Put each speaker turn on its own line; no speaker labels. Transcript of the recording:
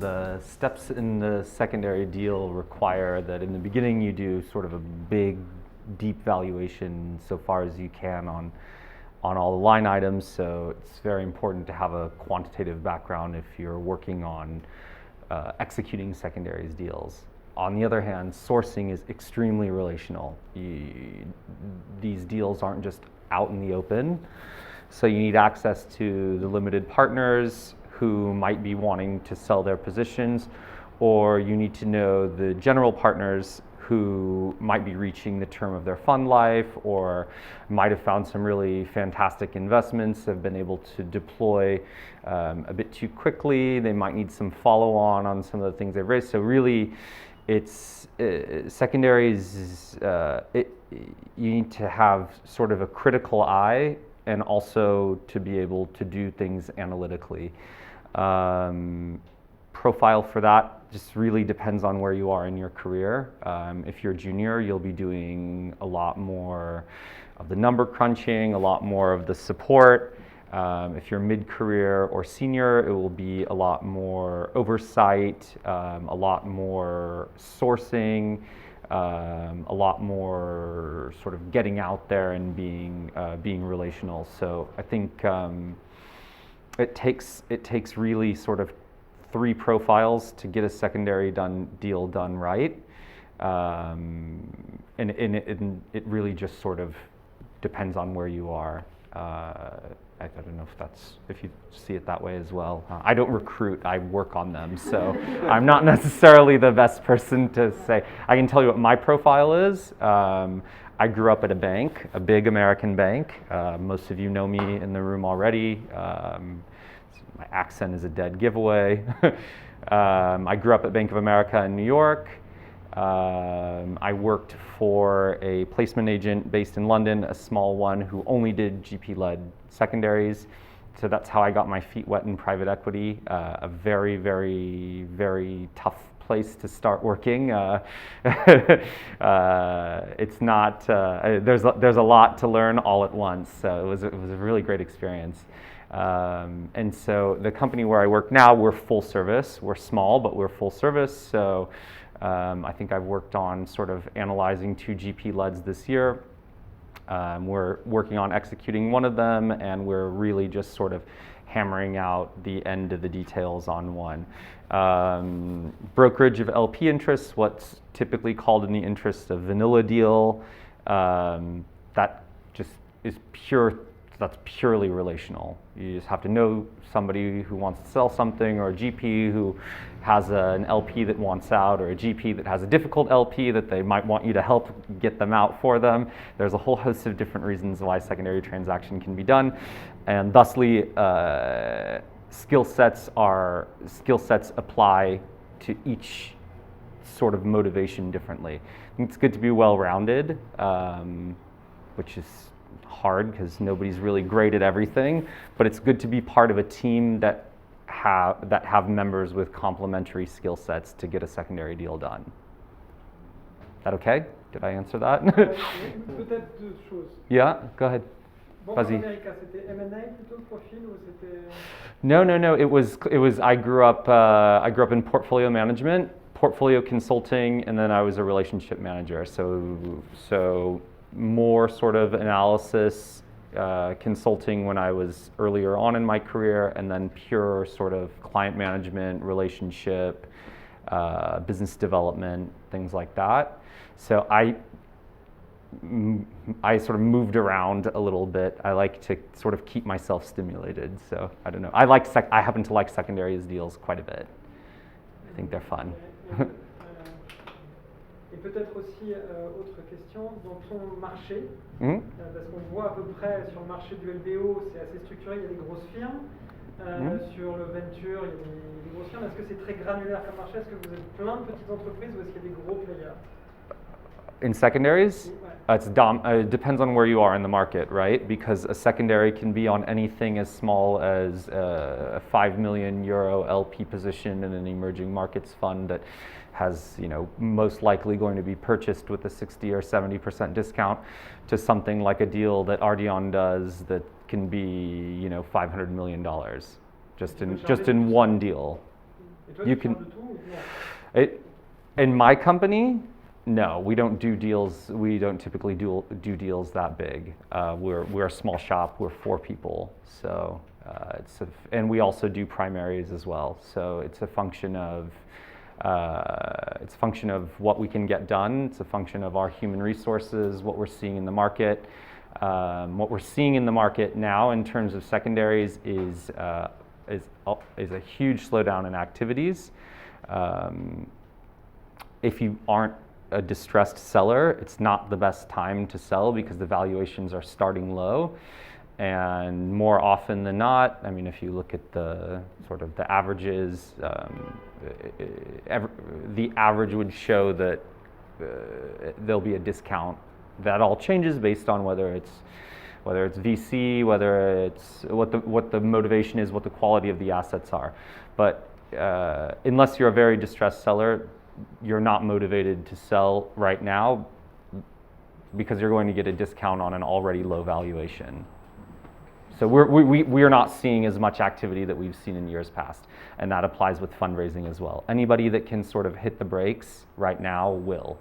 the steps in the secondary deal require that in the beginning you do sort of a big, deep valuation so far as you can on all the line items. So it's very important to have a quantitative background if you're working on executing secondaries deals. On the other hand, sourcing is extremely relational. These deals aren't just out in the open, so you need access to the limited partners who might be wanting to sell their positions, or you need to know the general partners who might be reaching the term of their fund life or might have found some really fantastic investments, have been able to deploy a bit too quickly. They might need some follow-on on some of the things they've raised. So really, it's secondaries, you need to have sort of a critical eye and also to be able to do things analytically. Profile for that just really depends on where you are in your career. If you're junior, you'll be doing a lot more of the number crunching, a lot more of the support. If you're mid-career or senior, it will be a lot more oversight, a lot more sourcing, a lot more sort of getting out there and being relational. So I think it takes really sort of 3 profiles to get a secondary deal done right, and it really just sort of depends on where you are. I don't know if you see it that way as well. I don't recruit, I work on them, so I'm not necessarily the best person to say. I can tell you what my profile is. I grew up at a bank, a big American bank. Most of you know me in the room already. My accent is a dead giveaway. I grew up at Bank of America in New York. I worked for a placement agent based in London, a small one who only did GP-led secondaries. So that's how I got my feet wet in private equity. A very, very, very tough place to start working. It's not. There's a lot to learn all at once. So it was a really great experience. And so the company where I work now, we're full service. We're small, but we're full service. So I think I've worked on sort of analyzing 2 GP-leds this year. We're working on executing one of them, and we're really just sort of hammering out the end of the details on one. Brokerage of LP interests, what's typically called in the interest of vanilla deal, that just is that's purely relational. You just have to know somebody who wants to sell something, or a GP who has an LP that wants out, or a GP that has a difficult LP that they might want you to help get them out for them. There's a whole host of different reasons why secondary transaction can be done, and thusly skill sets apply to each sort of motivation differently. I think it's good to be well-rounded, which is hard because nobody's really great at everything, but it's good to be part of a team that have members with complementary skill sets to get a secondary deal done. Is that okay? Did I answer that?
Peut-être 2 choses.
Yeah, go ahead.
Banque of America, c'était M&A plutôt le profil ou c'était?
No. It was. I grew up in portfolio management, portfolio consulting, and then I was a relationship manager. So more sort of analysis, consulting when I was earlier on in my career, and then pure sort of client management, relationship, business development, things like that. So I sort of moved around a little bit. I like to sort of keep myself stimulated. So I don't know. I happen to like secondaries deals quite a bit. I think they're fun.
Et peut-être aussi, autre question, dans ton marché, parce qu'on voit à peu près sur le marché du LBO, c'est assez structuré, il y a des grosses firmes. Sur le venture, il y a des grosses firmes. Est-ce que c'est très granulaire comme marché? Est-ce que vous avez plein de petites entreprises ou est-ce qu'il y a des gros players?
In secondaries, it depends on where you are in the market, right? Because a secondary can be on anything as small as a €5 million LP position in an emerging markets fund that has, most likely going to be purchased with a 60 or 70% discount, to something like a deal that Ardian does that can be, $500 million just in one deal.
Et toi,
You
tu
can-
parles de tout ou non?
In my company, no, we don't do deals. We don't typically do deals that big. We're a small shop. We're 4 people, so and we also do primaries as well. So it's a function of what we can get done. It's a function of our human resources, what we're seeing in the market. What we're seeing in the market now in terms of secondaries is a huge slowdown in activities. If you aren't a distressed seller, it's not the best time to sell because the valuations are starting low. And more often than not, I mean, if you look at the sort of the averages, the average would show that there'll be a discount. That all changes based on whether it's VC, whether it's what the motivation is, what the quality of the assets are. But unless you're a very distressed seller, you're not motivated to sell right now because you're going to get a discount on an already low valuation. So we are not seeing as much activity that we've seen in years past, and that applies with fundraising as well. Anybody that can sort of hit the brakes right now will.